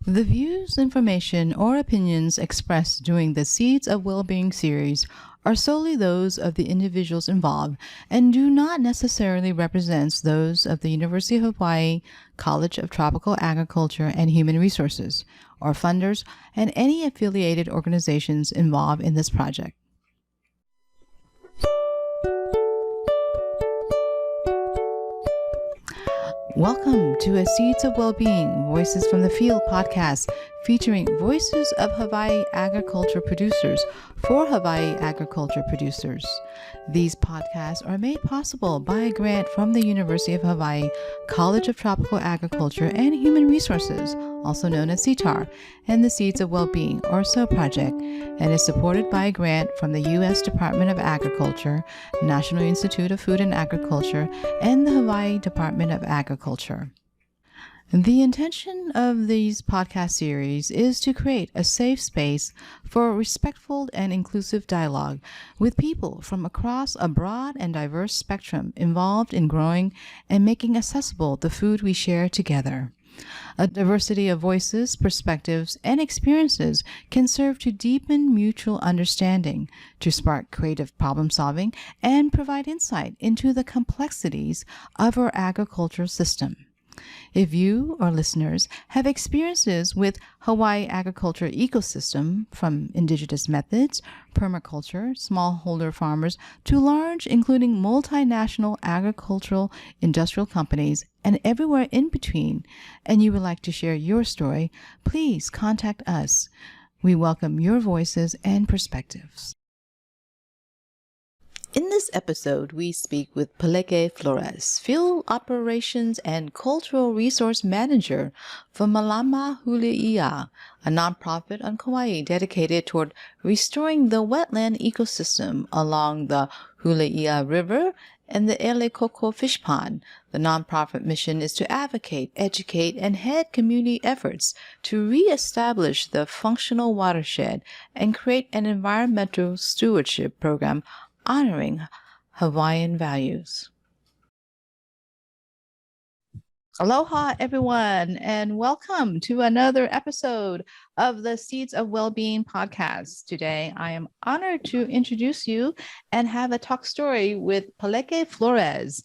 The views, information, or opinions expressed during the Seeds of Wellbeing series are solely those of the individuals involved and do not necessarily represent those of the University of Hawaii College of Tropical Agriculture and Human Resources, or funders, and any affiliated organizations involved in this project. Welcome to a Seeds of Wellbeing Voices from the Field podcast featuring voices of Hawaii agriculture producers for Hawaii agriculture producers. These podcasts are made possible by a grant from the University of Hawaii College of Tropical Agriculture and Human Resources, also known as CTAHR, and the Seeds of Wellbeing, or SOW project, and is supported by a grant from the U.S. Department of Agriculture, National Institute of Food and Agriculture, and the Hawaii Department of Agriculture. The intention of these podcast series is to create a safe space for respectful and inclusive dialogue with people from across a broad and diverse spectrum involved in growing and making accessible the food we share together. A diversity of voices, perspectives, and experiences can serve to deepen mutual understanding, to spark creative problem solving, and provide insight into the complexities of our agricultural system. If you, or listeners, have experiences with Hawaii agriculture ecosystem, from indigenous methods, permaculture, smallholder farmers, to large, including multinational agricultural industrial companies, and everywhere in between, and you would like to share your story, please contact us. We welcome your voices and perspectives. In this episode, we speak with Peleke Flores, Field Operations and Cultural Resource Manager for Mālama Hulē'ia, a nonprofit on Kauai dedicated toward restoring the wetland ecosystem along the Hulē'ia River and the Alekoko Fishpond. The nonprofit mission is to advocate, educate, and head community efforts to reestablish the functional watershed and create an environmental stewardship program honoring Hawaiian values. Aloha, everyone, and welcome to another episode of the Seeds of Wellbeing podcast. Today, I am honored to introduce you and have a talk story with Peleke Flores.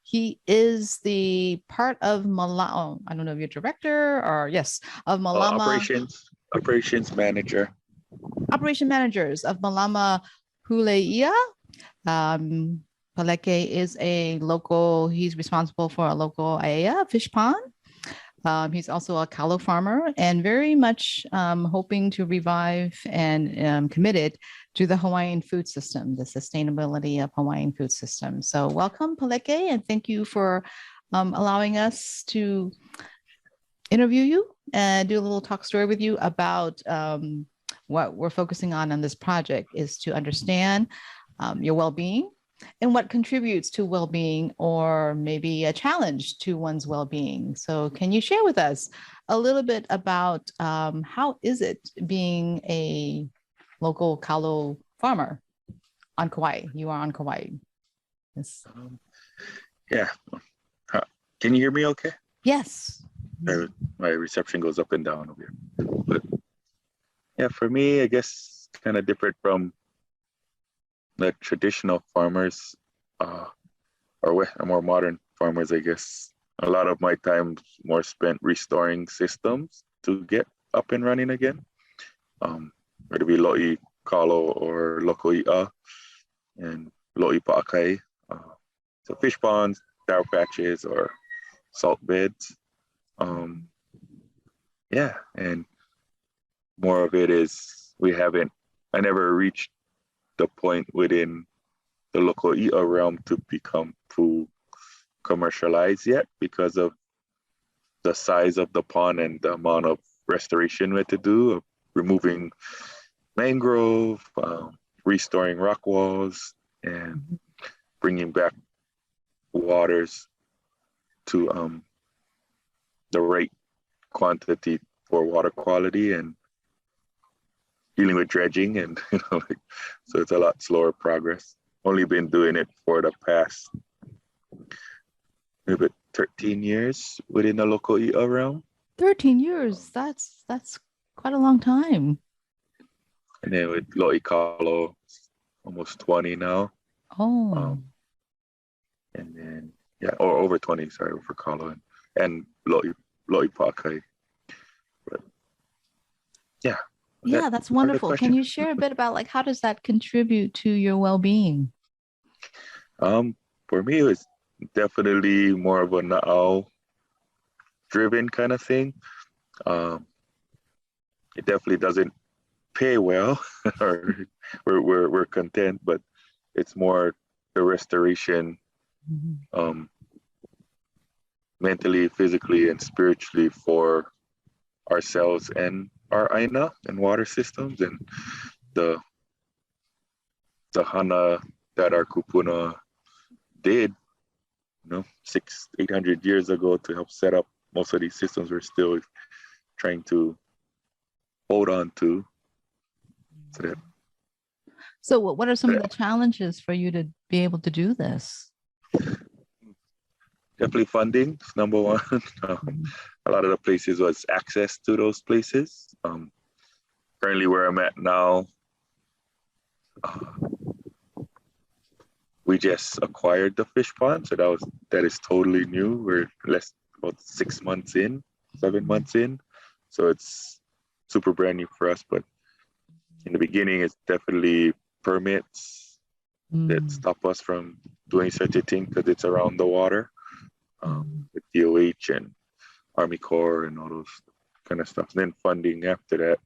He is the part of Mālama, I don't know if you're director or yes, of Mālama. Operations manager. Operation managers of Mālama Hulē'ia. Peleke is a local, he's responsible for a local fish pond. He's also a Kalo farmer and very much hoping to revive and committed to the Hawaiian food system, the sustainability of Hawaiian food system. So welcome, Peleke, and thank you for allowing us to interview you and do a little talk story with you about what we're focusing on this project is to understand your well-being and what contributes to well-being or maybe a challenge to one's well-being. So can you share with us a little bit about how is it being a local Kalo farmer on Kauai? You are on Kauai. Yes. Yeah. Can you hear me okay? Yes. My reception goes up and down over here. But yeah, for me, I guess kind of different from the traditional farmers or more modern farmers, I guess. A lot of my time more spent restoring systems to get up and running again. Whether it be lo'i, kalo, or loko'i'a, and lo'i pa'akai. So fish ponds, darrow patches, or salt beds. Yeah, and more of it is I never reached the point within the loko'i'a realm to become full commercialized yet because of the size of the pond and the amount of restoration we had to do, of removing mangrove, restoring rock walls, and bringing back waters to the right quantity for water quality, and dealing with dredging, and so it's a lot slower progress. Only been doing it for the past maybe 13 years within the loko'i'a realm. 13 years. That's quite a long time. And then with Lo'i Kalo, almost 20 now. Oh. And then, or over 20, sorry, for Kalo and Lo'i Pakai. But yeah. Yeah, that's wonderful. Can you share a bit about like how does that contribute to your well-being? For me, it was definitely more of a na'au driven kind of thing. It definitely doesn't pay well, or we're content, but it's more the restoration, mentally, physically, and spiritually for ourselves and our aina and water systems, and the hana that our kupuna did, 600-800 years ago to help set up most of these systems we're still trying to hold on to. So what are some of the challenges for you to be able to do this? Definitely funding is number one. A lot of the places was access to those places. Currently where I'm at now, we just acquired the fish pond, so that is totally new. We're about 7 months in, so it's super brand new for us. But in the beginning, it's definitely permits that stop us from doing such a thing because it's around the water, with DOH and Army Corps and all those kind of stuff. And then funding after that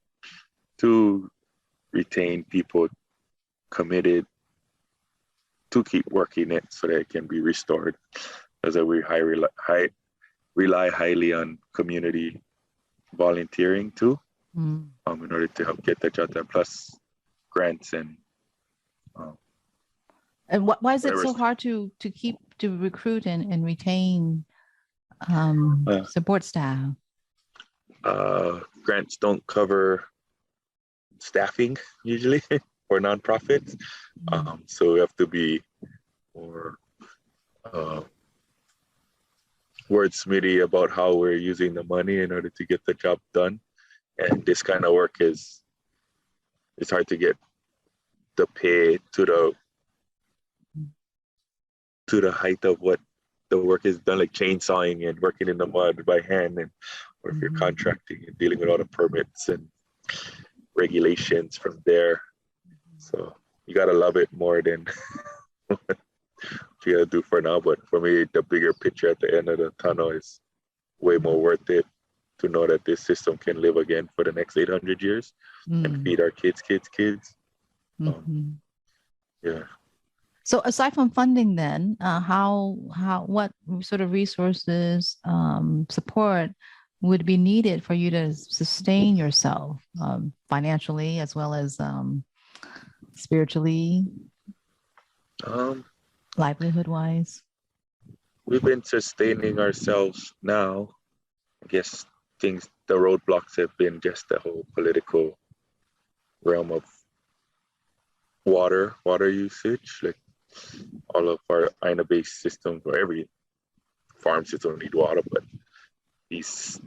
to retain people committed to keep working it so that it can be restored. As we rely highly on community volunteering too, in order to help get the job done, plus grants and why is it so hard to recruit and retain support staff? Grants don't cover staffing usually for nonprofits, so we have to be more wordsmithy about how we're using the money in order to get the job done. And this kind of work it's hard to get the pay to the height of what the work is done, like chainsawing and working in the mud by hand, or if you're contracting and dealing with all the permits and regulations from there. So you gotta love it more than what you gotta do for now. But for me, the bigger picture at the end of the tunnel is way more worth it, to know that this system can live again for the next 800 years and feed our kids. Yeah. So aside from funding then, what sort of resources, support would be needed for you to sustain yourself, financially as well as spiritually, livelihood wise? We've been sustaining ourselves now. I guess the roadblocks have been just the whole political realm of water usage. Like all of our aina-based systems, or every farm system need water, but these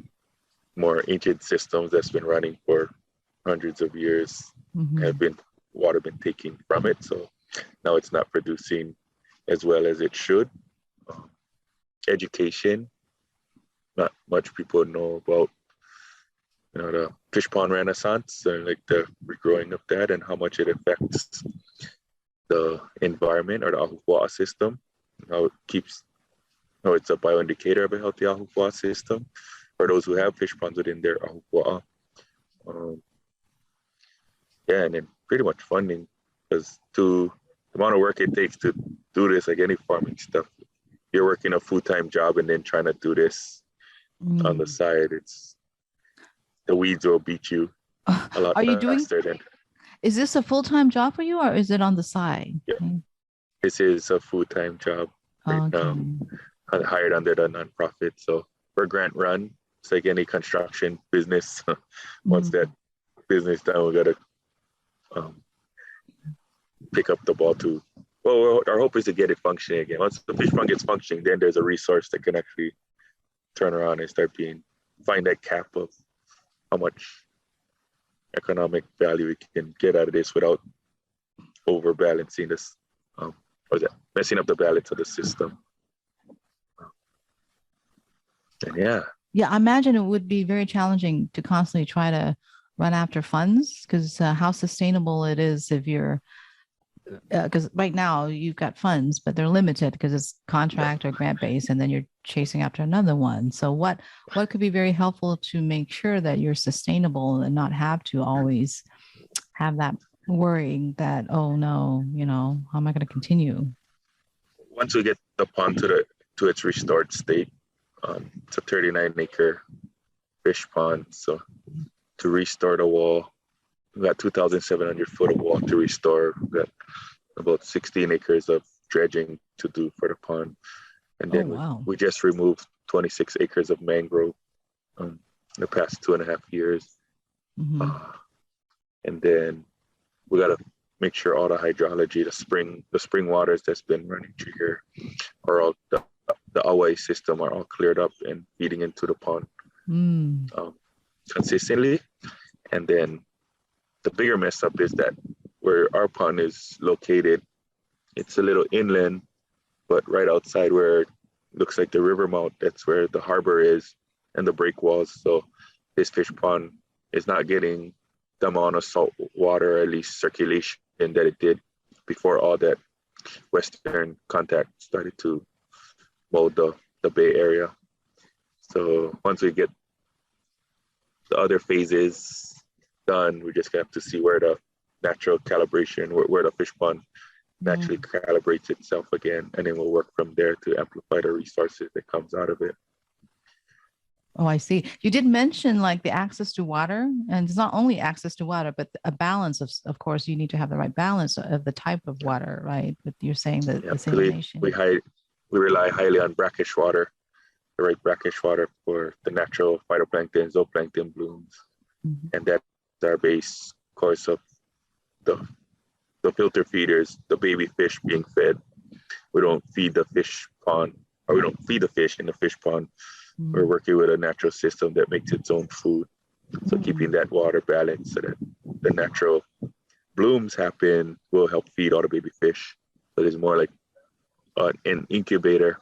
more ancient systems that's been running for hundreds of years have been taken from it. So now it's not producing as well as it should. Education, not much people know about, the fish pond renaissance and like the regrowing of that and how much it affects the environment or the ahupua'a system, how it's a bioindicator of a healthy ahupua'a system for those who have fish ponds within their ahupua'a. And then pretty much funding, because the amount of work it takes to do this, like any farming stuff, you're working a full-time job and then trying to do this on the side, the weeds will beat you a lot faster than. Is this a full-time job for you, or is it on the side? Yeah. This is a full-time job right now. I'm hired under the nonprofit. So we're grant run. It's like any construction business. Once that business done, we gotta pick up the ball too. Well, our hope is to get it functioning again. Once the fish pond gets functioning, then there's a resource that can actually turn around and start being find that cap of how much economic value we can get out of this without overbalancing this, messing up the balance of the system. And yeah, I imagine it would be very challenging to constantly try to run after funds, because how sustainable it is if you're, because right now you've got funds, but they're limited because it's contract or grant based, and then you're chasing after another one. So what could be very helpful to make sure that you're sustainable and not have to always have that worrying that, oh no, how am I going to continue? Once we get the pond to its restored state, it's a 39-acre fish pond. So to restore the wall, we got 2,700 foot of wall to restore. We got about 16 acres of dredging to do for the pond. And then we just removed 26 acres of mangrove in the past 2.5 years. Mm-hmm. And then we got to make sure all the hydrology, the spring waters that's been running through here, are all the Kauai system are all cleared up and feeding into the pond consistently. And then the bigger mess up is that where our pond is located, it's a little inland, but right outside where it looks like the river mouth, that's where the harbor is and the breakwalls. So this fish pond is not getting the amount of salt water, or at least circulation, that it did before all that Western contact started to mold the Bay Area. So once we get the other phases done, we're just gonna have to see where the natural calibration, where the fish pond naturally calibrates itself again, and then we'll work from there to amplify the resources that comes out of it. Oh, I see. You did mention like the access to water, and it's not only access to water, but a balance of course, you need to have the right balance of the type of water, right? But you're saying that the salination. We rely highly on brackish water, the right brackish water for the natural phytoplankton, zooplankton blooms. Mm-hmm. And that's our base course of the filter feeders, the baby fish being fed. We don't feed the fish pond, or we don't feed the fish in the fish pond. Mm-hmm. We're working with a natural system that makes its own food. So keeping that water balanced so that the natural blooms happen will help feed all the baby fish. So there's more like an incubator,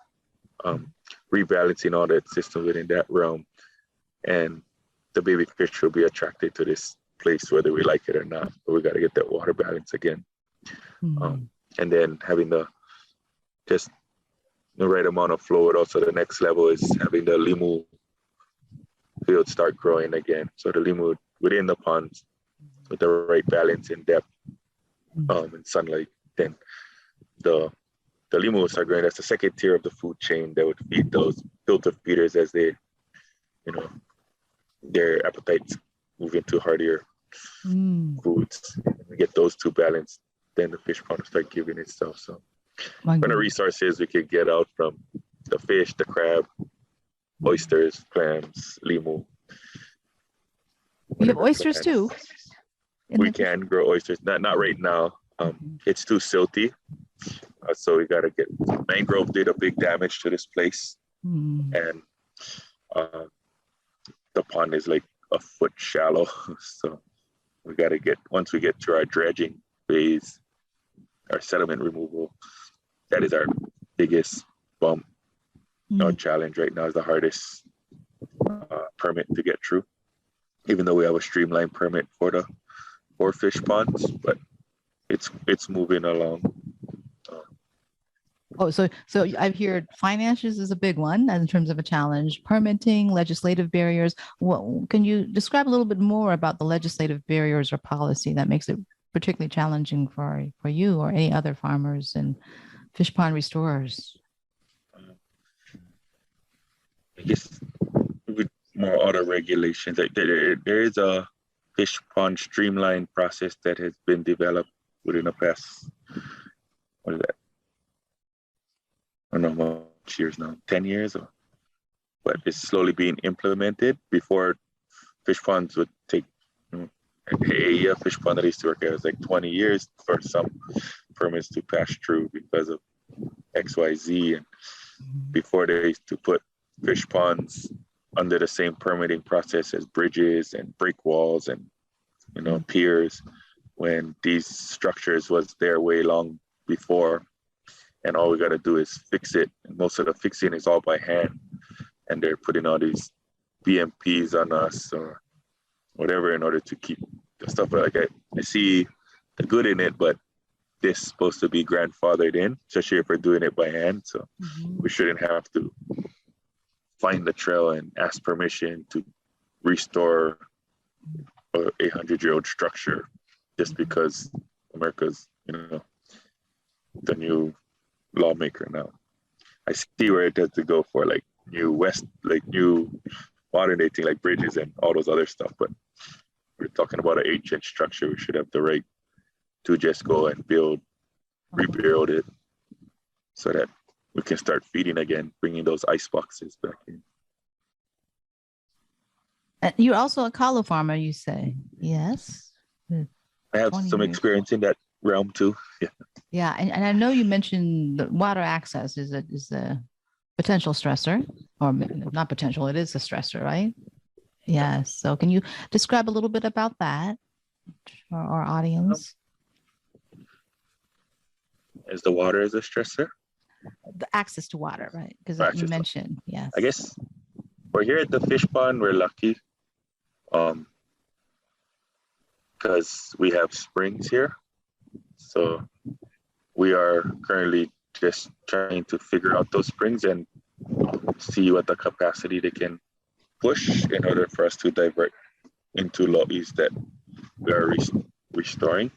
rebalancing all that system within that realm. And the baby fish will be attracted to this place whether we like it or not. But we got to get that water balance again. Mm-hmm. And then having the right amount of flow. And also the next level is having the limu field start growing again. So the limu within the ponds with the right balance and depth and sunlight. Then the limus are growing. That's the second tier of the food chain that would feed those filter feeders as they, their appetites move into heartier foods. We get those two balanced, then the fish pond will start giving itself. So when the resources we could get out from the fish, the crab, oysters, clams, limu. You have oysters too? We can grow oysters, not right now. It's too silty. So we got to get, mangrove did a big damage to this place. And the pond is like a foot shallow. So we got to once we get to our dredging phase, our sediment removal, that is our biggest bump. Our challenge right now is the hardest permit to get through, even though we have a streamlined permit for fish ponds, but it's moving along. So I've heard finances is a big one in terms of a challenge, permitting, legislative barriers. Can you describe a little bit more about the legislative barriers or policy that makes it particularly challenging for you or any other farmers and fish pond restorers? I guess with more other regulations, there is a fish pond streamlined process that has been developed within the past, what is that? I don't know how much years now, 10 years, but it's slowly being implemented. Before, fish ponds would take, a fish pond that I used to work at was like 20 years for some permits to pass through because of XYZ. And before they used to put fish ponds under the same permitting process as bridges and break walls and, piers, when these structures was there way long before. And all we got to do is fix it. And most of the fixing is all by hand. And they're putting all these BMPs on us or whatever in order to keep the stuff. Like I see the good in it, but this is supposed to be grandfathered in, especially if we're doing it by hand. So we shouldn't have to find the trail and ask permission to restore a 800-year-old structure just because America's, the new lawmaker now. I see where it has to go for like new modern day thing like bridges and all those other stuff, but we're talking about an ancient structure. We should have the right to just go and rebuild it so that we can start feeding again, bringing those ice boxes back in. You're also a Kalo farmer, you say? Yes. I have some experience in that realm too. Yeah. Yeah, and I know you mentioned the water access is a potential stressor, or not potential, it is a stressor, right? Yeah. So can you describe a little bit about that for our audience? Is the water as a stressor? The access to water, right? Because you mentioned, yes. I guess we're here at the fish pond. We're lucky because we have springs here. So we are currently just trying to figure out those springs and see what the capacity they can push in order for us to divert into lo'is that we are restoring.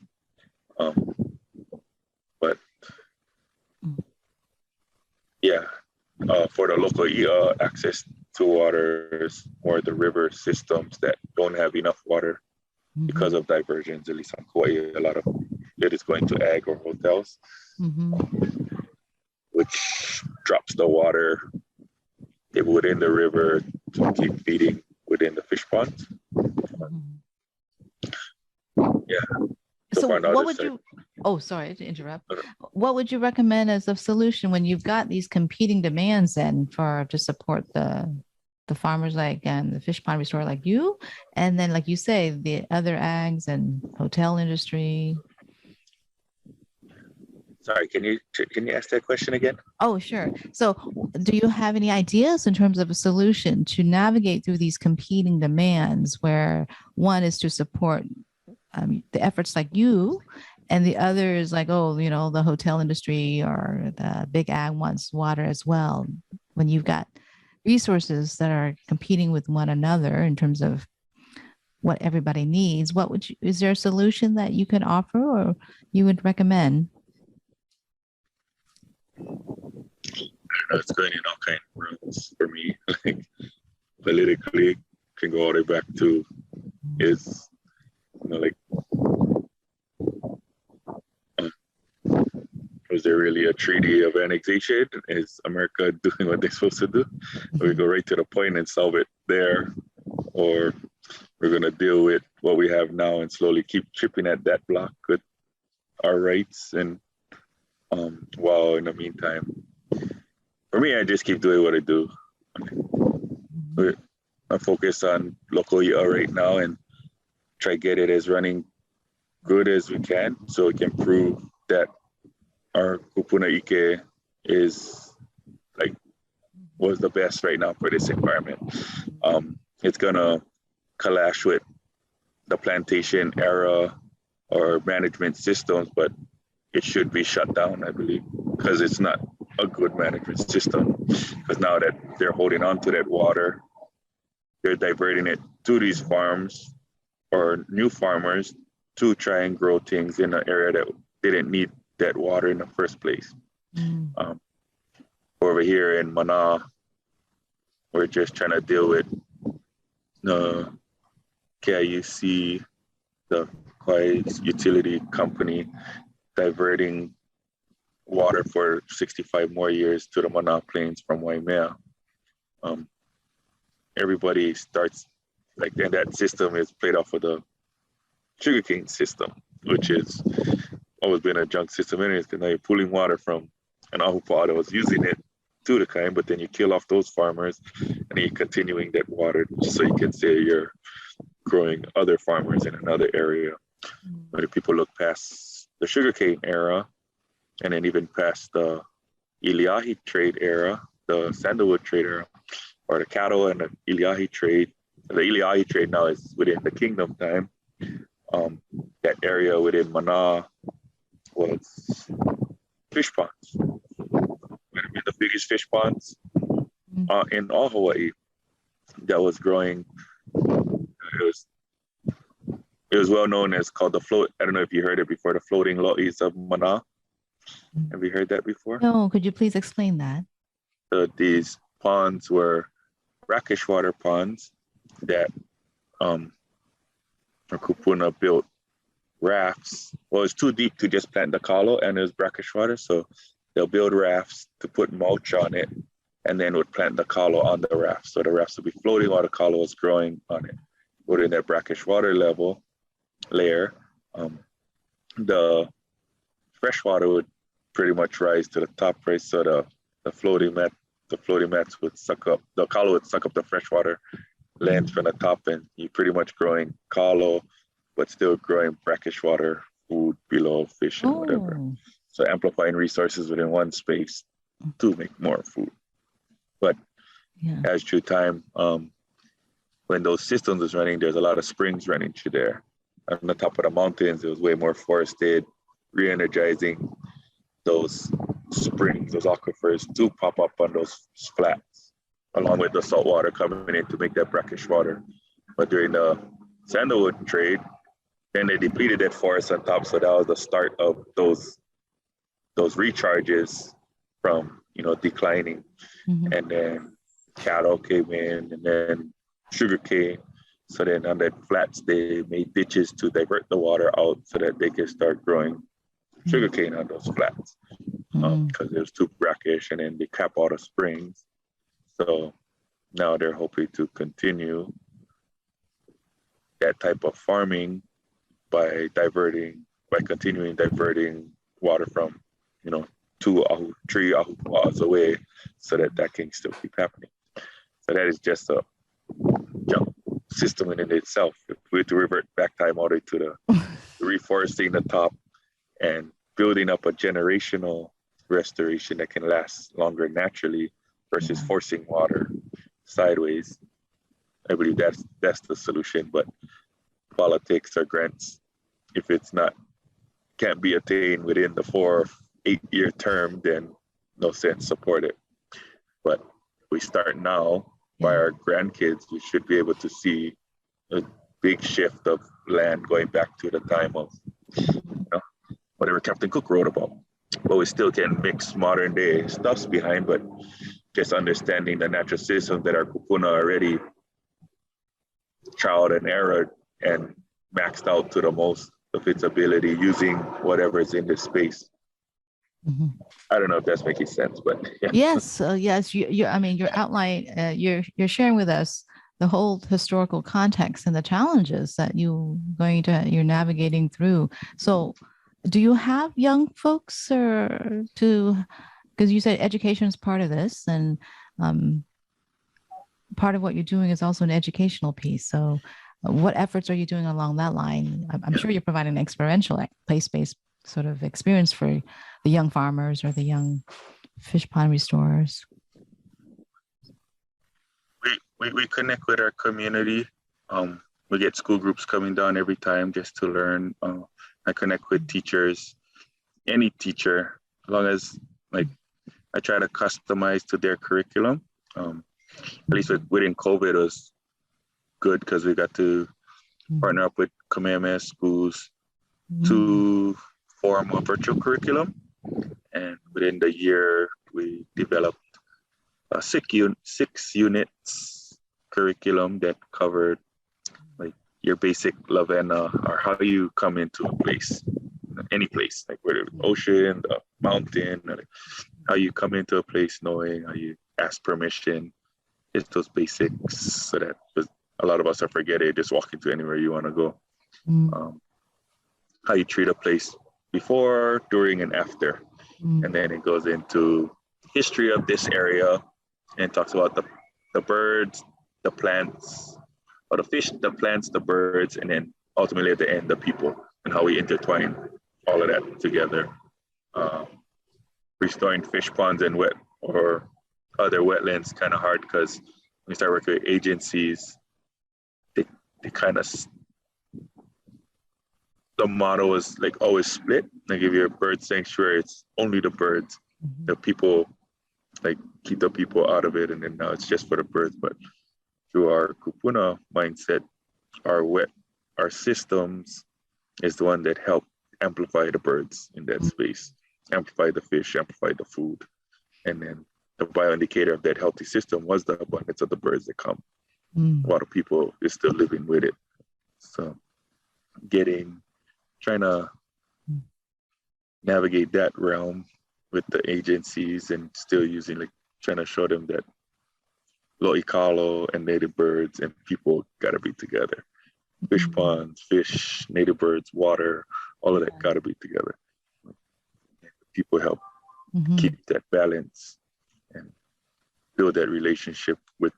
But yeah, for the local access to water is more the river systems that don't have enough water because of diversions, at least on Kauai. A lot of it is going to ag or hotels, which drops the water within the river to keep feeding within the fish ponds. Yeah. So what would you, sorry to interrupt. What would you recommend as a solution when you've got these competing demands then to support the farmers and the fish pond restorer like you, and then like you say, the other ags and hotel industry? Sorry, can you ask that question again? Oh, sure. So do you have any ideas in terms of a solution to navigate through these competing demands where one is to support the efforts like you, and the other is like, the hotel industry or the big ag wants water as well, when you've got resources that are competing with one another in terms of what everybody needs? Is there a solution that you could offer or you would recommend? It's going in all kinds of rooms for me. Like politically, can go all the way back to was there really a treaty of annexation? Is America doing what they're supposed to do? We go right to the point and solve it there, or we're going to deal with what we have now and slowly keep chipping at that block with our rights. And while in the meantime, for me, I just keep doing what I do. I focus on local right now and try to get it as running good as we can, so we can prove that our kupuna ike was the best right now for this environment. It's gonna clash with the plantation era or management systems, but it should be shut down, I believe, because it's not a good management system. Because now that they're holding on to that water, they're diverting it to these farms or new farmers to try and grow things in an area that didn't need that water in the first place. Over here in Mana, we're just trying to deal with the KIUC, the Kauai utility company, diverting water for 65 more years to the Mana Plains from Waimea. Everybody starts and that system is played off of the sugarcane system, which is always been a junk system anyways, because now you're pulling water from an ahupa that was using it to the kind, but then you kill off those farmers and then you're continuing that water so you can say you're growing other farmers in another area. But if people look past the sugarcane era and then even past the Iliahi trade era, the sandalwood trade era, or the cattle and the Iliahi trade, the Iliahi trade now is within the kingdom time. That area within Mana was fish ponds. Would have been the biggest fish ponds in all Hawaii that was growing. It was well known as called the float. I don't know if you heard it before, the floating lo'is of Mana. Have you heard that before? No, could you please explain that? These ponds were brackish water ponds that Kupuna built rafts. Well, it's too deep to just plant the kalo and there's brackish water. So they'll build rafts to put mulch on it and then would plant the kalo on the raft. So the rafts would be floating while the kalo is growing on it. Within that brackish water layer, the fresh water would pretty much rise to the top, right? So the floating mats would suck up, the kalo would suck up the fresh water, land from the top, and you're pretty much growing kalo, but still growing brackish water food below, fish and whatever. So amplifying resources within one space to make more food. But as through time, when those systems was running, there's a lot of springs running through there. On the top of the mountains, it was way more forested, re-energizing those springs, those aquifers to pop up on those flats, along with the salt water coming in to make that brackish water. But during the sandalwood trade, then they depleted that forest on top. So that was the start of those recharges from, declining. And then cattle came in and then sugarcane. So then on that flats, they made ditches to divert the water out so that they could start growing sugarcane on those flats because it was too brackish, and then they cap all the springs. So now they're hoping to continue that type of farming by continuing diverting water from, 3 ahupua'as away so that can still keep happening. So that is just a junk system in itself. If we were to revert back time all the way to the reforesting the top and building up a generational restoration that can last longer naturally versus forcing water sideways, I believe that's the solution. But politics or grants, if it's can't be attained within the 4 or 8 year term, then no sense support it. But if we start now, by our grandkids, we should be able to see a big shift of land going back to the time of whatever Captain Cook wrote about. But we still can mix modern day stuffs behind, but just understanding the natural systems that our kupuna already trialed and errored and maxed out to the most of its ability using whatever is in this space. I don't know if that's making sense, but yes. Your outline, you're sharing with us the whole historical context and the challenges that you're navigating through. So do you have young folks because you said education is part of this, and part of what you're doing is also an educational piece. So what efforts are you doing along that line? I'm sure you're providing an experiential place-based sort of experience for the young farmers or the young fish pond restorers. We connect with our community. We get school groups coming down every time just to learn. I connect with teachers, any teacher, as long as I try to customize to their curriculum. At least within COVID, it was good because we got to partner up with Kamehameha schools to form a virtual curriculum. And within the year, we developed a 6 units curriculum that covered your basic lavena, or how you come into a place, any place, whether the ocean, the mountain, how you come into a place, knowing how you ask permission. It's those basics, so that a lot of us are forgetting, just walking to anywhere you want to go. How you treat a place before, during, and after. And then it goes into history of this area, and talks about the birds, the plants, or the fish, the plants, the birds, and then ultimately at the end, the people, and how we intertwine all of that together. Restoring fish ponds and wet or other wetlands kind of hard because when we start working with agencies, they kind of, the model is like always split. Like if you're a bird sanctuary, it's only the birds. Mm-hmm. The people, like keep the people out of it, and then now it's just for the birds. But through our kupuna mindset, our systems is the one that help amplify the birds in that space, amplify the fish, amplify the food. And then the bioindicator of that healthy system was the abundance of the birds that come. A lot of people is still living with it. So trying to navigate that realm with the agencies and still using, like trying to show them that Kalo and native birds and people gotta be together. Fish ponds, fish, native birds, water, all of that gotta be together. People help keep that balance and build that relationship with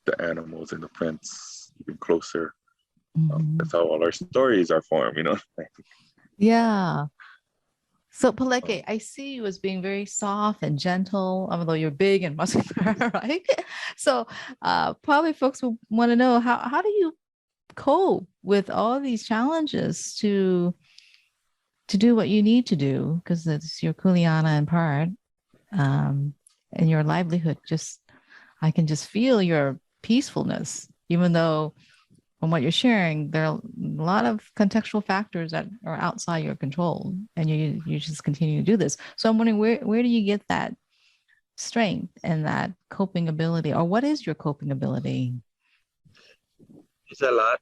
the animals and the plants even closer. That's how all our stories are formed, you know? Yeah. So Peleke, I see you as being very soft and gentle, although you're big and muscular, right? So probably folks will want to know, how do you cope with all these challenges to do what you need to do? Because it's your kuleana in part, and your livelihood. I can just feel your peacefulness, even though from what you're sharing, there are a lot of contextual factors that are outside your control, and you just continue to do this. So I'm wondering, where do you get that strength and that coping ability, or what is your coping ability? It's a lot.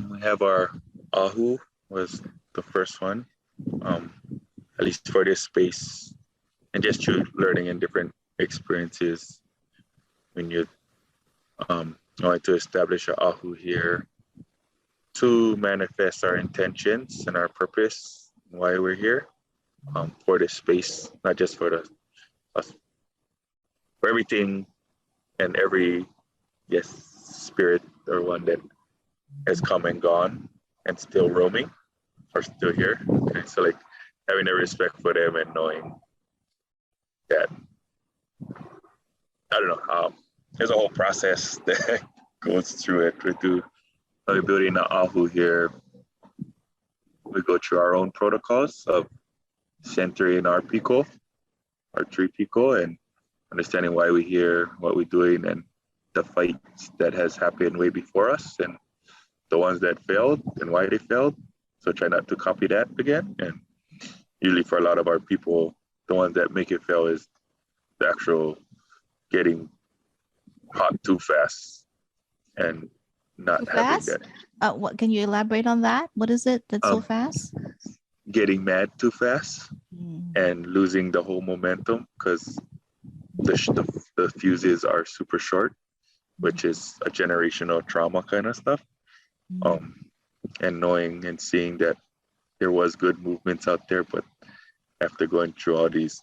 We have our ahu was the first one, at least for this space, and just through learning and different experiences. When you wanted to establish an ahu here to manifest our intentions and our purpose, why we're here, for this space, not just for us, for everything and every spirit or one that has come and gone and still roaming or still here. Okay, so like having a respect for them and knowing that, I don't know, there's a whole process that goes through it. We're building an ahu here. We go through our own protocols of centering our piko, our tree piko, and understanding why we're here, what we're doing, and the fights that has happened way before us, and the ones that failed and why they failed. So try not to copy that again. And usually for a lot of our people, the ones that make it fail is the actual getting hot too fast and not too having fast? that. What can you elaborate on that? What is it that's so fast? Getting mad too fast and losing the whole momentum because the fuses are super short, which is a generational trauma kind of stuff. And knowing and seeing that there was good movements out there, but after going through all these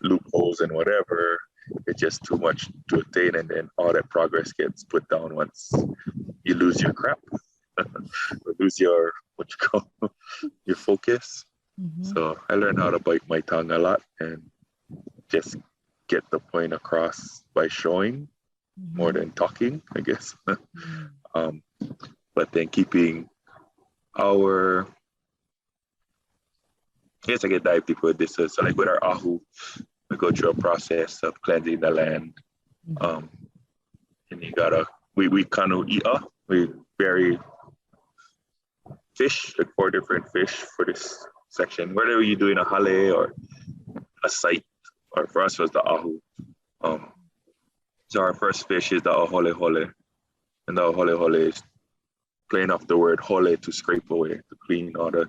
loopholes and whatever, it's just too much to attain, and then all that progress gets put down once you lose your crap, or lose your your focus. So I learned how to bite my tongue a lot and just get the point across by showing more than talking, I guess. But then keeping I guess I can dive deeper with this. So like with our ahu, we go through a process of cleansing the land. And you gotta, we kanoia, we bury fish, like 4 different fish for this section. Whether you're doing a hale or a site, or for us it was the ahu. So our first fish is the hole. And the hole is playing off the word hole, to scrape away, to clean all the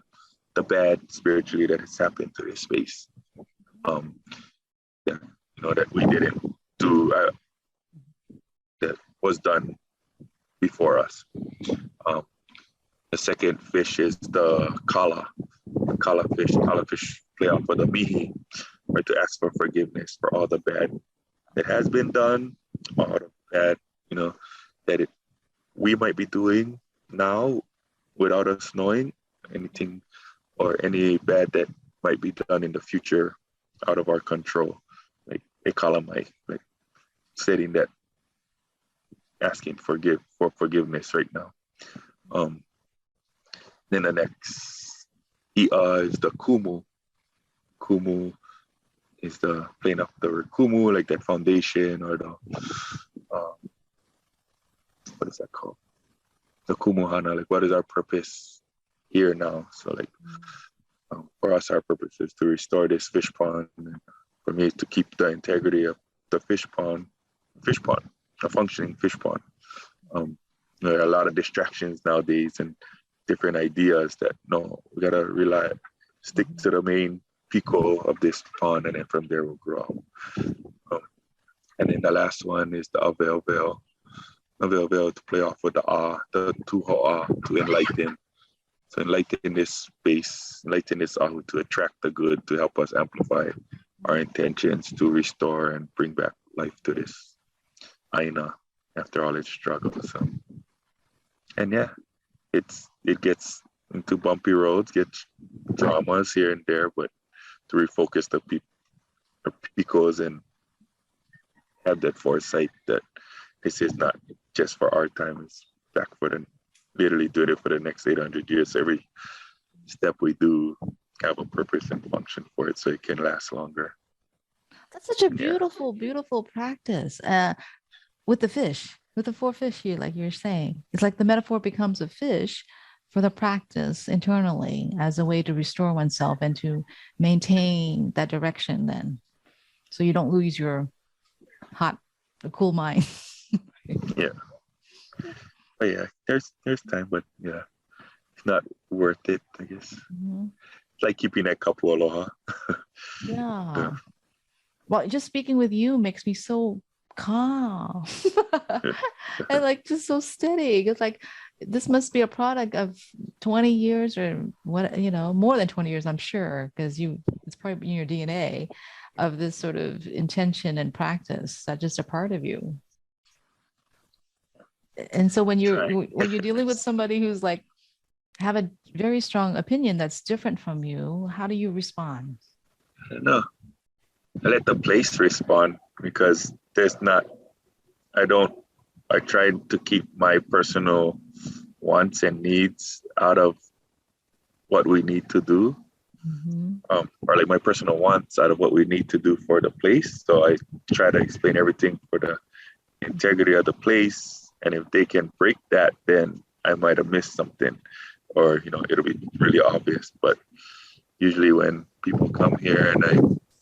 bad spiritually that has happened to this space. That we didn't do, that was done before us. The second fish is the kala fish. Kala fish play off of the mihi, or to ask for forgiveness for all the bad that has been done, all the bad, that we might be doing now without us knowing anything, or any bad that might be done in the future out of our control. Like a column, like stating that, asking for forgiveness right now. Then the next I'a is the kumu. Kumu is the playing up the kumu, like that foundation, or the what is that called? The kumuhana, like what is our purpose here now? So like for us, our purpose is to restore this fish pond. And for me, to keep the integrity of the fish pond, a functioning fish pond. There are a lot of distractions nowadays and different ideas that we gotta stick to the main pico of this pond, and then from there we'll grow. And then the last one is the avel to play off with the tuho'a, to enlighten. So enlighten this space, enlighten this ahu, to attract the good, to help us amplify our intentions to restore and bring back life to this aina after all its struggles. And yeah, it gets into bumpy roads, gets dramas here and there, but to refocus the picos and have that foresight that this is not just for our time, it's back for literally doing it for the next 800 years. Every step we do have a purpose and function for it, so it can last longer. That's such a beautiful, beautiful practice. With the fish, with the 4 fish here, like you're saying, it's like the metaphor becomes a fish for the practice internally as a way to restore oneself and to maintain that direction then. So you don't lose your cool mind. Yeah. But yeah, there's time, but yeah, it's not worth it, I guess. Mm-hmm. It's like keeping that kapu aloha. Yeah. Well, just speaking with you makes me so calm and like just so steady. It's like this must be a product of 20 years or what, more than 20 years, I'm sure, because it's probably in your DNA of this sort of intention and practice that's just a part of you. And so when you're dealing with somebody who's like have a very strong opinion that's different from you, how do you respond? I don't know. I let the place respond, because I tried to keep my personal wants and needs out of what we need to do. Mm-hmm. Or like my personal wants out of what we need to do for the place. So I try to explain everything for the integrity of the place. And if they can break that, then I might have missed something, or, it'll be really obvious. But usually when people come here and I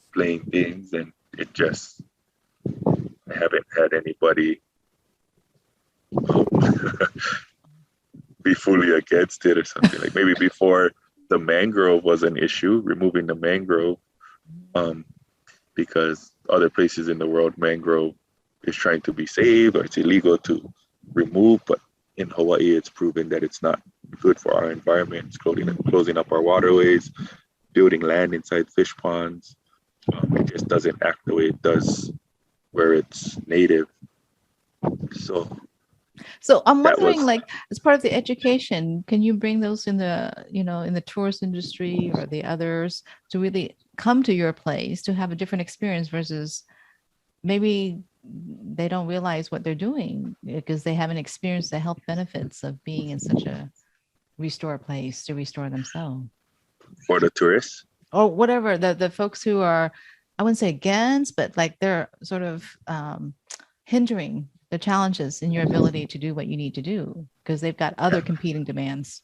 explain things, and I haven't had anybody be fully against it or something. Like maybe before the mangrove was an issue, removing the mangrove, because other places in the world, mangrove is trying to be saved, or it's illegal to remove. But in Hawaii, it's proven that it's not good for our environment. It's closing up our waterways, building land inside fish ponds. It just doesn't act the way it does where it's native. So I'm wondering, like, as part of the education, can you bring those in the tourist industry or the others to really come to your place to have a different experience, versus maybe they don't realize what they're doing because they haven't experienced the health benefits of being in such a restore place to restore themselves? For the tourists? Or whatever, the folks who are, I wouldn't say against, but like they're sort of hindering the challenges in your ability to do what you need to do because they've got other competing demands.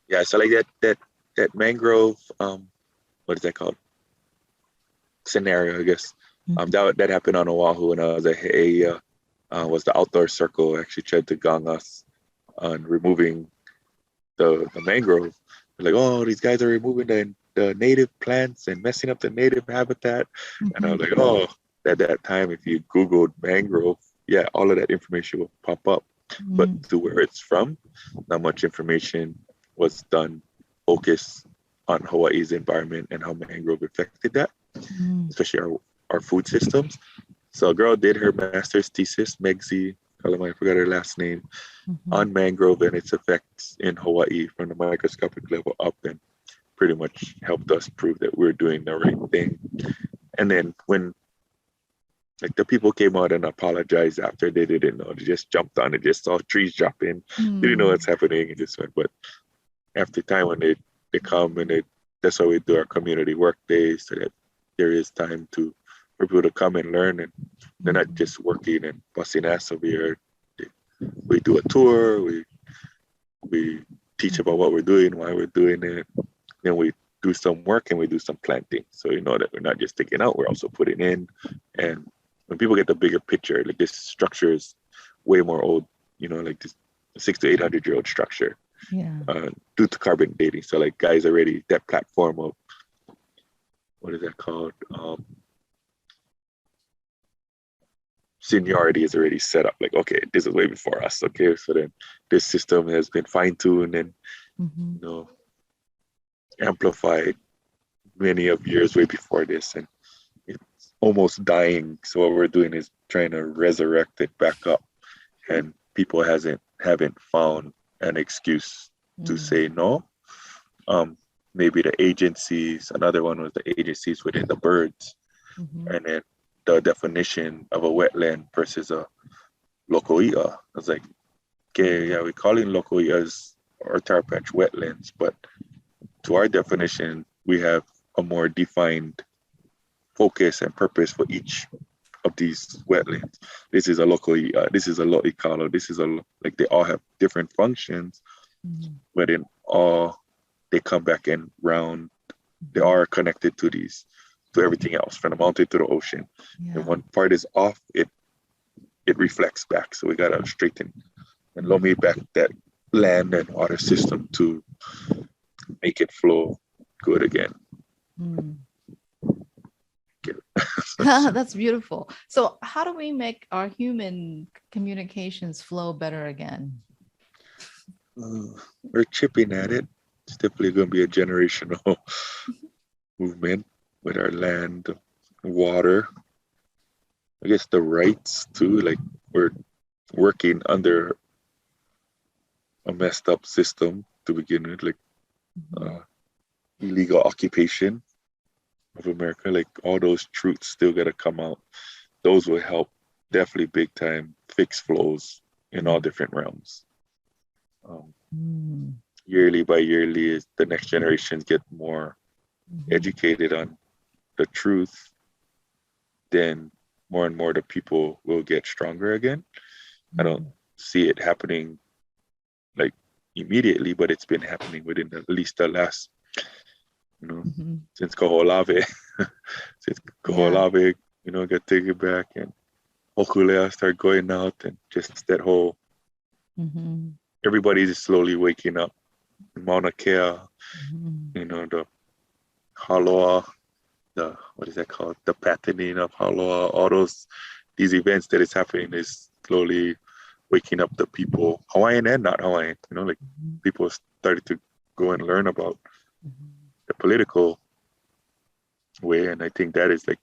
Yeah, so like that mangrove, what is that called? Scenario, I guess. Mm-hmm. That happened on Oahu when I was at Hulē'ia. Was the outdoor circle actually tried to gang us on removing the mangrove. They're like, oh, these guys are removing the native plants and messing up the native habitat. Mm-hmm. And I was like, oh, at that time, if you Googled mangrove, yeah, all of that information will pop up. Mm-hmm. But to where it's from, not much information was done focused on Hawaii's environment and how mangrove affected that. especially our food systems. So a girl did her master's thesis, Megzi, I forgot her last name, on mangrove and its effects in Hawaii from the microscopic level up, and pretty much helped us prove that we're doing the right thing. And then when like the people came out and apologized after, they didn't know, they just jumped on it, just saw trees dropping, didn't know what's happening, and just went. But after time, when they come and that's why we do our community work days, so that there is time for people to come and learn, and they're not just working and busting ass over here. We do a tour, we teach about what we're doing, why we're doing it, then we do some work and we do some planting. So you know that we're not just taking out, we're also putting in. And when people get the bigger picture, like this structure is way more old, like this 600 to 800-year-old structure, due to carbon dating. So like guys already, that platform of, what is that called? Seniority is already set up. Like, okay, this is way before us. Okay, so then this system has been fine-tuned and amplified many of years way before this, and it's almost dying. So what we're doing is trying to resurrect it back up, and people haven't found an excuse to say no. Maybe the agencies. Another one was the agencies within the birds, and then the definition of a wetland versus a loko'i'a. I was like, okay, yeah, we're calling loko'i'as or tar patch wetlands, but to our definition, we have a more defined focus and purpose for each of these wetlands. This is a loko'i'a, this is a lo'ikalo, this is like they all have different functions, but in all, they come back and round, they are connected to everything else, from the mountain to the ocean. And when part is off, it reflects back. So we gotta straighten and lomi back that land and water system to make it flow good again. That's beautiful. So how do we make our human communications flow better again? We're chipping at it. It's definitely going to be a generational movement with our land, water. I guess the rights too, like we're working under a messed up system to begin with, like illegal occupation of America. Like all those truths still got to come out. Those will help definitely big time fix flows in all different realms. Yearly by yearly, as the next generations get more educated on the truth, then more and more the people will get stronger again. I don't see it happening like immediately, but it's been happening within at least the last, since Koholave, got taken back and Hulē'ia started going out, and just that whole, everybody's slowly waking up. Mauna Kea, the Haloa, what is that called? The patenting of Haloa, all these events that is happening is slowly waking up the people, Hawaiian and not Hawaiian, like people started to go and learn about the political way. And I think that is like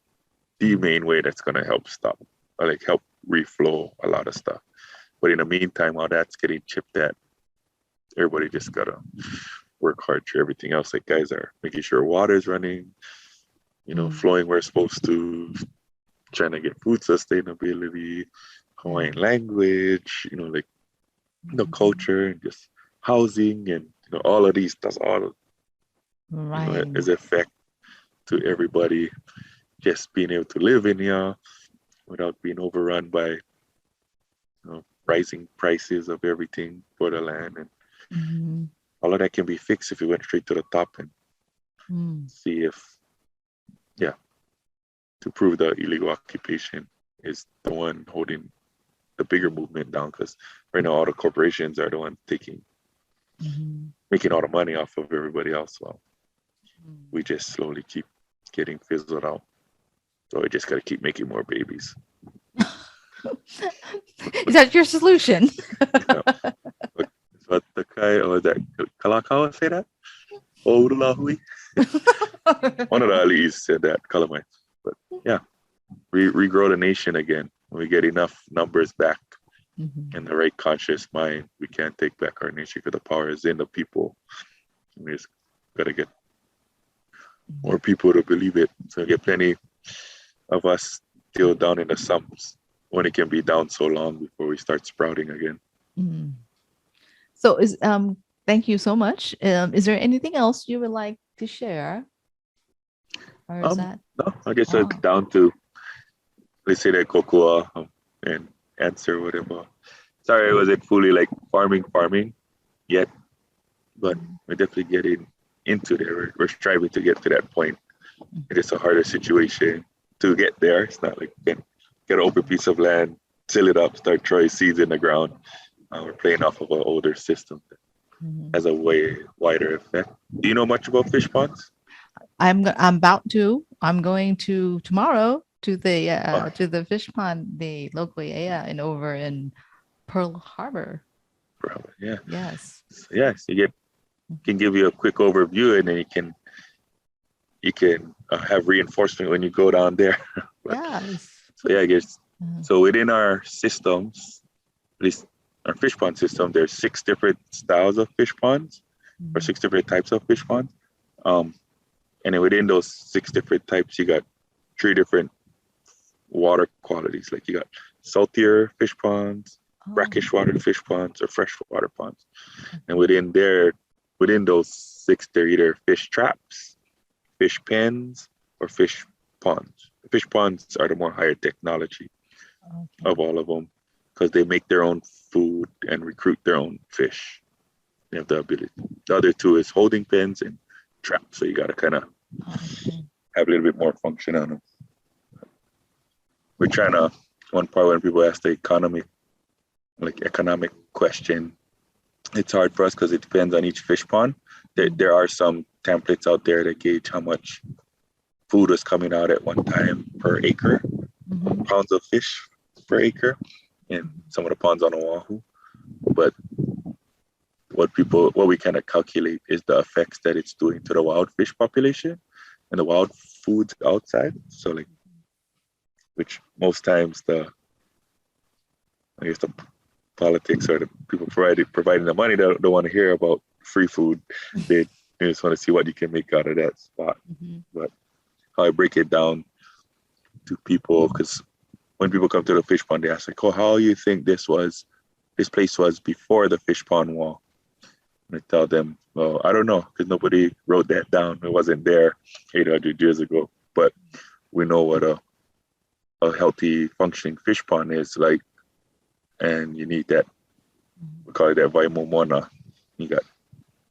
the main way that's going to help stop, or like help reflow a lot of stuff. But in the meantime, while that's getting chipped at, everybody just gotta work hard for everything else. Like guys are making sure water's running, flowing where it's supposed to, trying to get food sustainability, Hawaiian language, like culture and just housing and all of these. That's all is effect to everybody. Just being able to live in here without being overrun by rising prices of everything for the land, and all of that can be fixed if we went straight to the top and see if, to prove the illegal occupation is the one holding the bigger movement down. Because right now all the corporations are the ones making all the money off of everybody else. Well, we just slowly keep getting fizzled out. So we just got to keep making more babies. Is that your solution? But the guy, or that Kalakaua say that? Oulahui? One of the ali'is said that, Kalamites. But yeah, regrow the nation again. When we get enough numbers back in the right conscious mind, we can't take back our nation because the power is in the people. We just got to get more people to believe it. So get plenty of us still down in the sumps when it can be down so long before we start sprouting again. So thank you so much. Is there anything else you would like to share? Or is that? No, I guess it's down to, let's say that kokua and answer whatever. Sorry, I wasn't fully like farming yet, but we're definitely getting into there. We're striving to get to that point. It is a harder situation to get there. It's not like you can get an open piece of land, till it up, start throwing seeds in the ground. We're playing off of an older system that has a way wider effect. Do you know much about fish ponds? I'm about to. I'm going to tomorrow to the fish pond, the local and over in Pearl Harbor. Yeah. Yes. So yes, can give you a quick overview, and then you can have reinforcement when you go down there. Yes. So yeah, I guess so. Within our systems, at least our fish pond system, there's 6 different styles of fish ponds, or 6 different types of fish ponds. And then within those 6 different types, you got 3 different water qualities. Like you got saltier fish ponds, brackish water fish ponds, or freshwater ponds. And within those 6, they're either fish traps, fish pens, or fish ponds. Fish ponds are the more higher technology of all of them, because they make their own food and recruit their own fish. They have the ability. The other 2 is holding pens and traps. So you got to kind of have a little bit more function on them. We're trying to, one part when people ask the economic question, it's hard for us because it depends on each fish pond. There are some templates out there that gauge how much food was coming out at one time per acre, pounds of fish per acre, in some of the ponds on Oahu. But what we kind of calculate is the effects that it's doing to the wild fish population and the wild foods outside. So like, which most times the politics or the people providing the money don't want to hear about free food. They just want to see what you can make out of that spot. But how I break it down to people, because when people come to the fish pond, they ask like, "Oh, how you think this place was before the fish pond wall?" And I tell them, "Well, I don't know, because nobody wrote that down. It wasn't there 800 years ago. But we know what a healthy, functioning fish pond is like, and you need that. We call it that vaimomona. You got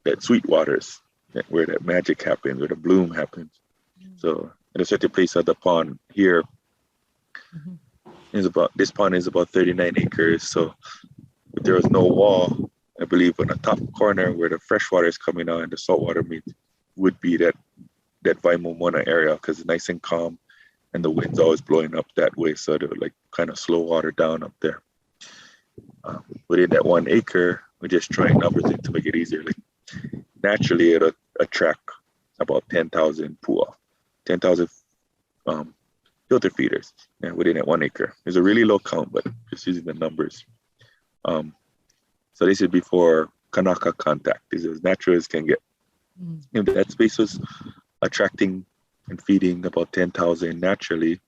that sweet waters, where that magic happens, where the bloom happens. So at a certain place of the pond here, this pond is about 39 acres. So if there was no wall, I believe on the top corner where the fresh water is coming out and the salt water meet would be that vaimomona area, because it's nice and calm and the wind's always blowing up that way. So they would like kind of slow water down up there. Within that 1 acre, we're just trying numbers in to make it easier. Like naturally, it'll attract about 10,000 pua, 10,000 filter feeders within that 1 acre. It's a really low count, but just using the numbers. So this is before Kanaka contact. This is as natural as can get. If that space was attracting and feeding about 10,000 naturally,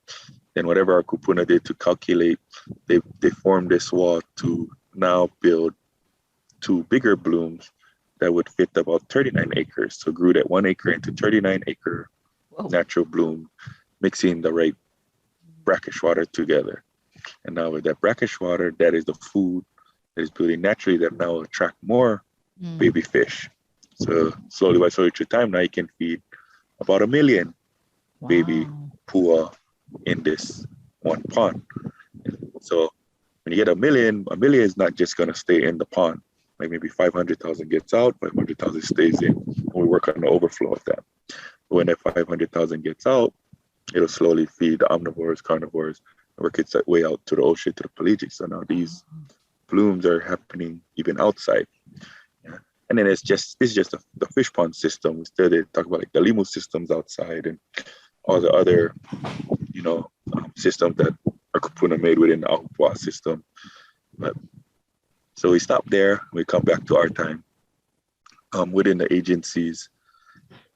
then whatever our kupuna did to calculate, they formed this wall to now build 2 bigger blooms that would fit about 39 acres. So grew that 1 acre into 39 acre natural bloom, mixing the right brackish water together. And now with that brackish water, that is the food that is building naturally that now will attract more baby fish. So slowly by slowly through time, now you can feed about 1 million baby pua in this one pond. So when you get 1 million is not just going to stay in the pond. Like maybe 500,000 gets out, 500,000 stays in, and we work on the overflow of that. But when that 500,000 gets out, it'll slowly feed the omnivores, carnivores, and work its way out to the ocean, to the pelagic. So now these blooms are happening even outside. And then it's just the fish pond system. Instead, they talk about like the limu systems outside and all the other, systems that are kupuna made within the Ahupua'a system. But so we stop there. We come back to our time. Within the agencies,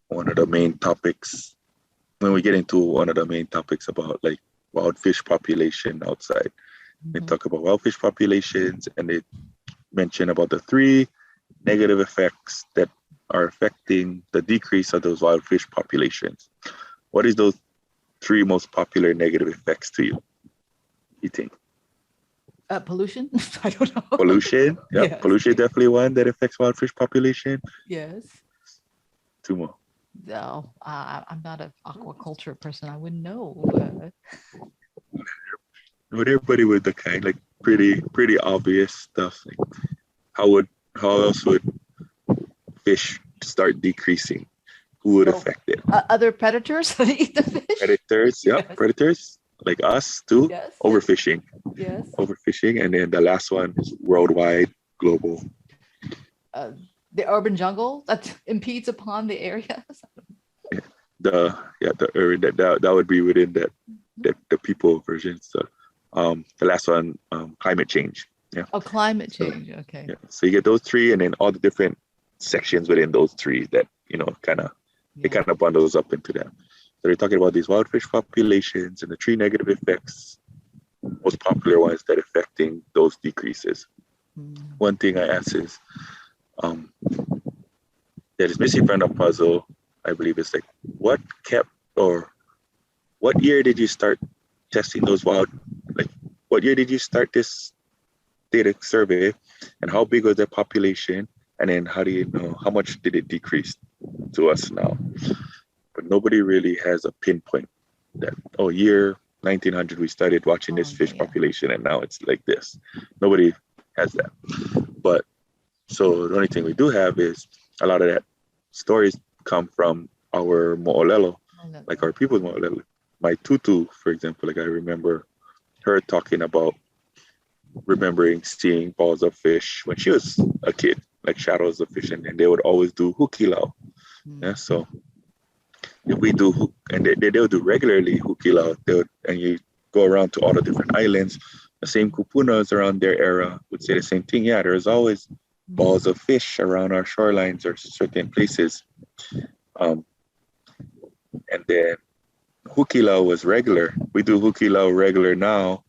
one of the main topics, when we get into one of the main topics about like wild fish population outside, they talk about wild fish populations, and they mention about the 3 negative effects that are affecting the decrease of those wild fish populations. What is those 3 most popular negative effects to you? You think? Pollution? I don't know. Pollution? Yeah, Yes. pollution is definitely one that affects wild fish population. Yes. 2 more. No, I'm not an aquaculture person. I wouldn't know. But everybody with the kind, like pretty obvious stuff. Like how else would fish start decreasing? Who would affect it? Other predators that eat the fish? Predators, yeah, Yes. predators like us too. Yes. Overfishing. Yes. Overfishing. And then the last one is worldwide, global. The urban jungle that impedes upon the areas. The urban that would be within the people version. So the last one, climate change. Yeah. Oh, climate change. Okay. Yeah. So you get those 3, and then all the different sections within those 3 that it kind of bundles up into them. So they're talking about these wild fish populations and the 3 negative effects, most popular ones that affecting those decreases. One thing I asked is, that is missing from the puzzle, I believe, is like, what year did you start testing those what year did you start this data survey, and how big was their population? And then how do you know how much did it decrease to us now? But nobody really has a pinpoint that, year 1900 we started watching this fish population, and now it's like this. Nobody has that. But so the only thing we do have is a lot of that stories come from our mo'olelo, like our people's mo'olelo. My tutu, for example, like I remember her talking about remembering seeing balls of fish when she was a kid, like shadows of fish, and they would always do hukilau. Yeah, so if we do, and they'll do regularly hukilau, and you go around to all the different islands, the same kupunas around their era would say the same thing. Yeah, there's always balls of fish around our shorelines or certain places. And then hukilau was regular. We do hukilau regular now,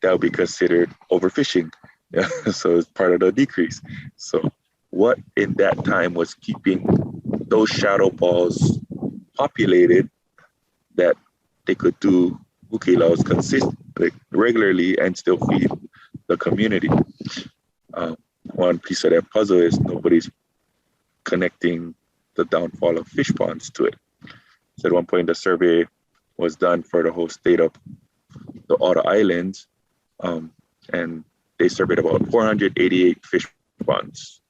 that would be considered overfishing. Yeah, so it's part of the decrease. So what in that time was keeping those shadow balls populated that they could do hukilaus consistently, regularly, and still feed the community? One piece of that puzzle is nobody's connecting the downfall of fish ponds to it. So at one point, the survey was done for the whole state of all the islands, and they surveyed about 488 fish ponds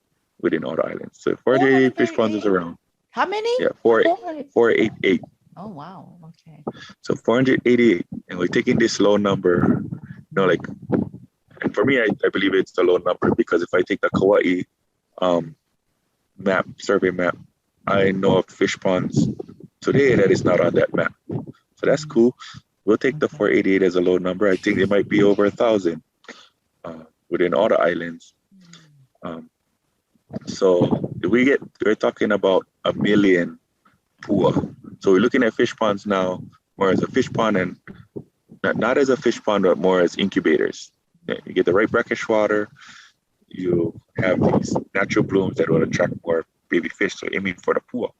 within all the islands. So 488 fish ponds is around. How many? Yeah, 488. Oh, wow. Okay. So 488, and we're taking this low number, and for me, I believe it's the low number, because if I take the Kauaʻi survey map, I know of fish ponds today that is not on that map. So that's cool. We'll take the 488 as a low number. I think it might be over 1,000 within all the islands. So we're talking about 1 million pua. So we're looking at fish ponds now more as a fish pond, and not as a fish pond, but more as incubators. You get the right brackish water, you have these natural blooms that will attract more baby fish, so aiming for the pua.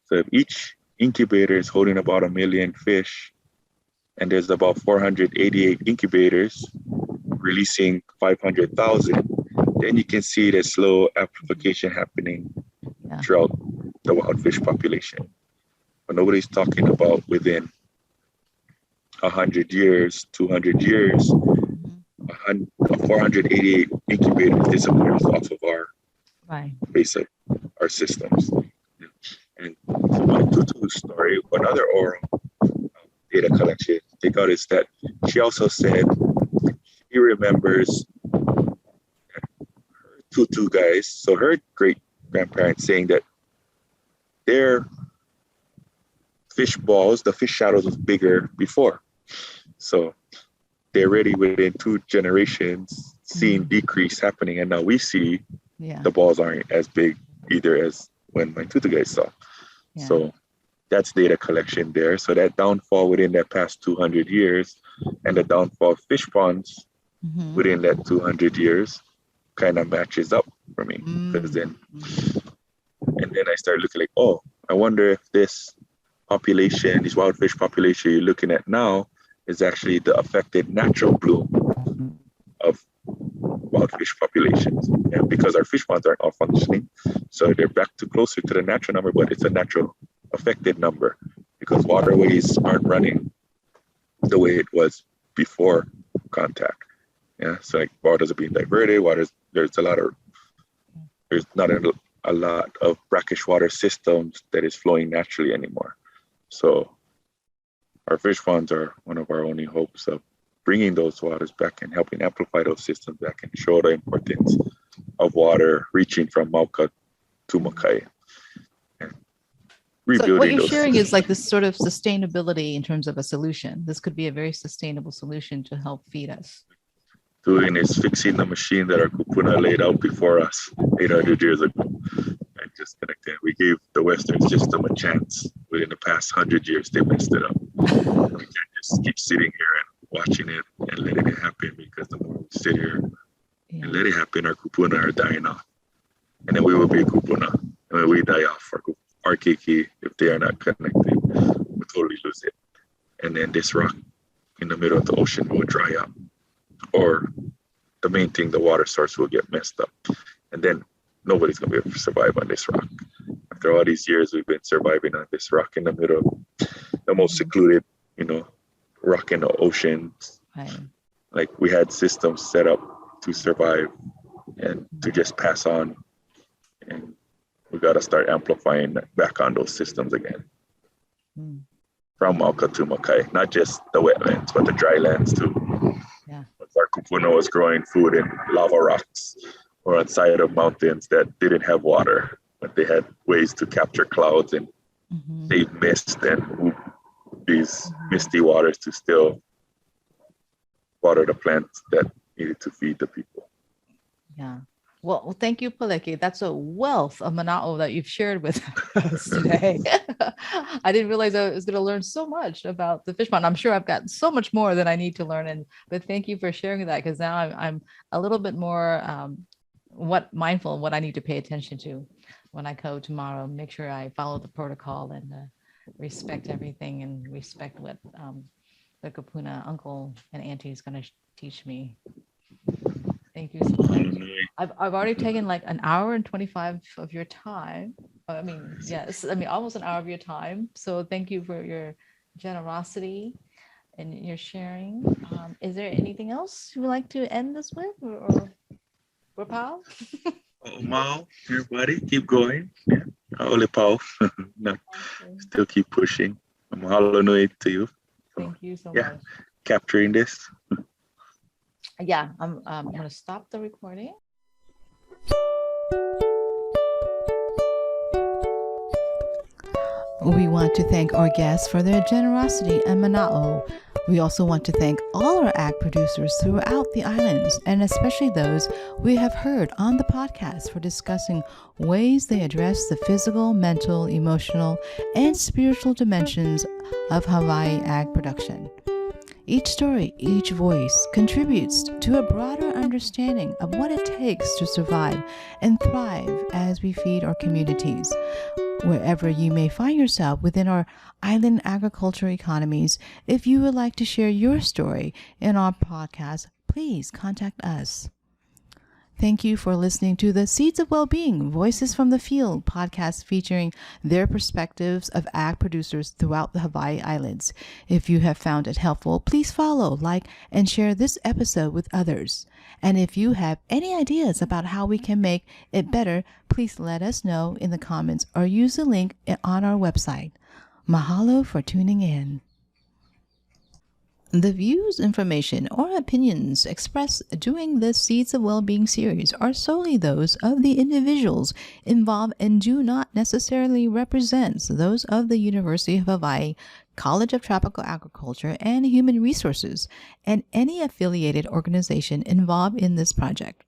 So if each incubator is holding about 1 million fish, and there's about 488 incubators releasing 500,000, then you can see the slow amplification happening throughout the wild fish population. But nobody's talking about within 100 years, 200 years, 488 incubators disappears off of our basic, our systems. And so my tutu's story, another oral data collection take out, is that she also said she remembers her Tutu guys. So her great grandparents saying that their fish balls, the fish shadows was bigger before. So they're already within 2 generations seeing decrease happening. And now we see the balls aren't as big either as when my Tutu guys saw. Yeah. So that's data collection there. So that downfall within that past 200 years and the downfall of fish ponds within that 200 years kind of matches up for me. Because then I started looking like, oh, I wonder if this population, this wild fish population you're looking at now is actually the affected natural bloom of wild fish populations. And because our fish ponds aren't all functioning, so they're back to closer to the natural number, but it's a natural affected number because waterways aren't running the way it was before contact. Yeah, so like waters are being diverted, there's not a lot of brackish water systems that is flowing naturally anymore. So our fish ponds are one of our only hopes of bringing those waters back and helping amplify those systems back and show the importance of water reaching from Mauka to Makai. So what you're sharing is like this sort of sustainability in terms of a solution. This could be a very sustainable solution to help feed us. Doing is fixing the machine that our kupuna laid out before us 800 years ago. And just connecting. We gave the Western system a chance. Within the past 100 years, they messed it up. We can't just keep sitting here and watching it and letting it happen, because the more we sit here and let it happen, our kupuna are dying off. And then we will be a kupuna. And when we die off, our keiki, if they are not connected, we totally lose it. And then this rock in the middle of the ocean will dry up. Or the main thing, the water source will get messed up. And then nobody's going to be able to survive on this rock. After all these years, we've been surviving on this rock in the middle of the most secluded, rock in the ocean. Right. Like we had systems set up to survive and to just pass on. And we got to start amplifying back on those systems again. From Mauka to Makai, not just the wetlands, but the dry lands too. Yeah. Our kupuna was growing food in lava rocks or on side of mountains that didn't have water, but they had ways to capture clouds and save mist and these misty waters to still water the plants that needed to feed the people. Yeah. Well, thank you, Peleke. That's a wealth of mana'o that you've shared with us today. I didn't realize I was going to learn so much about the fish pond. I'm sure I've got so much more than I need to learn. But thank you for sharing that, because now I'm a little bit more mindful of what I need to pay attention to when I go tomorrow. Make sure I follow the protocol and respect everything and respect what the kapuna uncle and auntie is going to teach me. Thank you so much. I've already taken like an hour and 25 of your time. Almost an hour of your time. So thank you for your generosity and your sharing. Is there anything else you would like to end this with, or pal? Mal, everybody, keep going. Yeah. Ole pau. No, still keep pushing. Mahalo nui to you. Thank you so much. Capturing this. Yeah, I'm going to stop the recording. We want to thank our guests for their generosity and mana'o. We also want to thank all our ag producers throughout the islands, and especially those we have heard on the podcast for discussing ways they address the physical, mental, emotional, and spiritual dimensions of Hawaii ag production. Each story, each voice contributes to a broader understanding of what it takes to survive and thrive as we feed our communities. Wherever you may find yourself within our island agriculture economies, if you would like to share your story in our podcast, please contact us. Thank you for listening to the Seeds of Wellbeing, Voices from the Field podcast, featuring their perspectives of ag producers throughout the Hawaii Islands. If you have found it helpful, please follow, like, and share this episode with others. And if you have any ideas about how we can make it better, please let us know in the comments or use the link on our website. Mahalo for tuning in. The views, information, or opinions expressed during this Seeds of Wellbeing series are solely those of the individuals involved and do not necessarily represent those of the University of Hawaii, College of Tropical Agriculture and Human Resources, and any affiliated organization involved in this project.